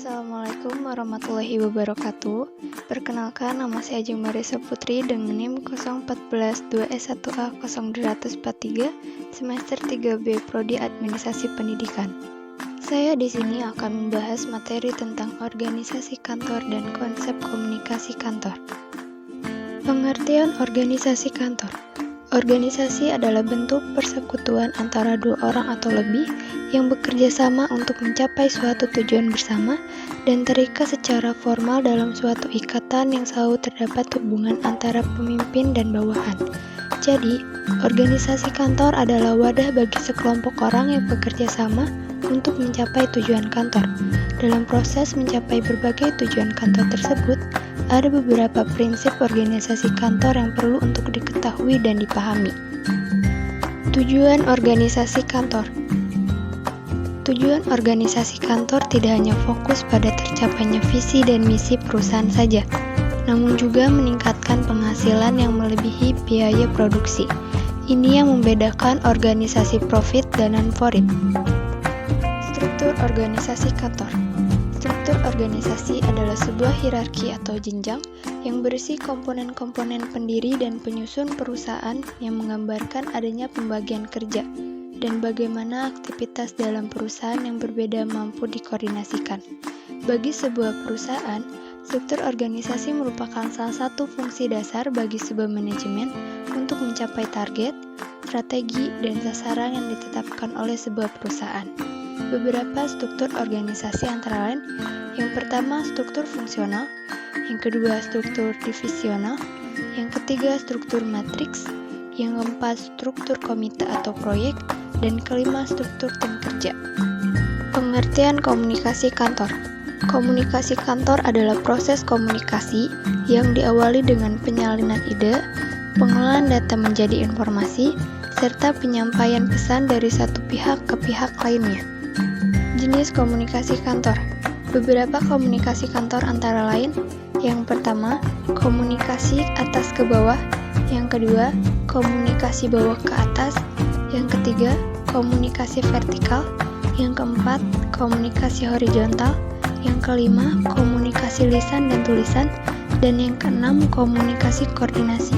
Assalamualaikum warahmatullahi wabarakatuh. Perkenalkan, nama saya Ajeng Marisa Putri dengan NIM 0142S1A0243 semester 3B Prodi Administrasi Pendidikan. Saya di sini akan membahas materi tentang organisasi kantor dan konsep komunikasi kantor. Pengertian organisasi kantor. Organisasi adalah bentuk persekutuan antara dua orang atau lebih yang bekerja sama untuk mencapai suatu tujuan bersama dan terikat secara formal dalam suatu ikatan yang selalu terdapat hubungan antara pemimpin dan bawahan. Jadi, organisasi kantor adalah wadah bagi sekelompok orang yang bekerja sama untuk mencapai tujuan kantor. Dalam proses mencapai berbagai tujuan kantor tersebut, ada beberapa prinsip organisasi kantor yang perlu untuk diketahui dan dipahami. Tujuan organisasi kantor. Tujuan organisasi kantor tidak hanya fokus pada tercapainya visi dan misi perusahaan saja, namun juga meningkatkan penghasilan yang melebihi biaya produksi. Ini yang membedakan organisasi profit dan non-profit. Struktur organisasi kantor. Struktur organisasi adalah sebuah hierarki atau jenjang yang berisi komponen-komponen pendiri dan penyusun perusahaan yang menggambarkan adanya pembagian kerja dan bagaimana aktivitas dalam perusahaan yang berbeda mampu dikoordinasikan. Bagi sebuah perusahaan, struktur organisasi merupakan salah satu fungsi dasar bagi sebuah manajemen untuk mencapai target, strategi, dan sasaran yang ditetapkan oleh sebuah perusahaan. Beberapa struktur organisasi antara lain, yang pertama struktur fungsional, yang kedua struktur divisional, yang ketiga struktur matriks, yang keempat struktur komite atau proyek, dan kelima struktur tim kerja. Pengertian komunikasi kantor. Komunikasi kantor adalah proses komunikasi yang diawali dengan penyalinan ide, pengolahan data menjadi informasi, serta penyampaian pesan dari satu pihak ke pihak lainnya. Jenis komunikasi kantor. Beberapa komunikasi kantor antara lain, yang pertama, komunikasi atas ke bawah, yang kedua, komunikasi bawah ke atas, yang ketiga, komunikasi vertikal, yang keempat, komunikasi horizontal, yang kelima, komunikasi lisan dan tulisan, dan yang keenam, komunikasi koordinasi.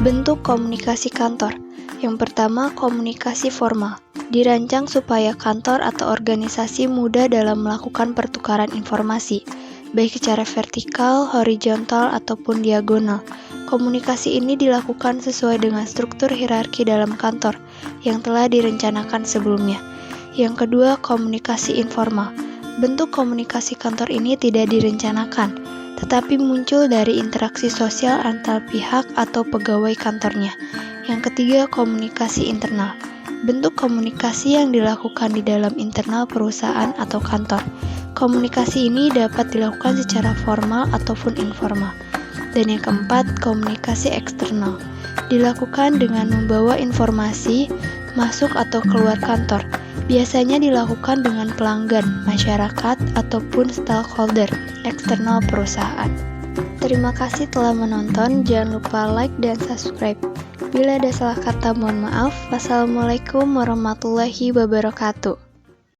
Bentuk komunikasi kantor. Yang pertama, komunikasi formal. Dirancang supaya kantor atau organisasi mudah dalam melakukan pertukaran informasi, baik secara vertikal, horizontal, ataupun diagonal. Komunikasi ini dilakukan sesuai dengan struktur hierarki dalam kantor yang telah direncanakan sebelumnya. Yang kedua, komunikasi informal. Bentuk komunikasi kantor ini tidak direncanakan, tetapi muncul dari interaksi sosial antar pihak atau pegawai kantornya. Yang ketiga, komunikasi internal. Bentuk komunikasi yang dilakukan di dalam internal perusahaan atau kantor. Komunikasi ini dapat dilakukan secara formal ataupun informal. Dan yang keempat, komunikasi eksternal. Dilakukan dengan membawa informasi masuk atau keluar kantor. Biasanya dilakukan dengan pelanggan, masyarakat, ataupun stakeholder eksternal perusahaan. Terima kasih telah menonton, jangan lupa like dan subscribe. Bila ada salah kata mohon maaf. Wassalamualaikum warahmatullahi wabarakatuh.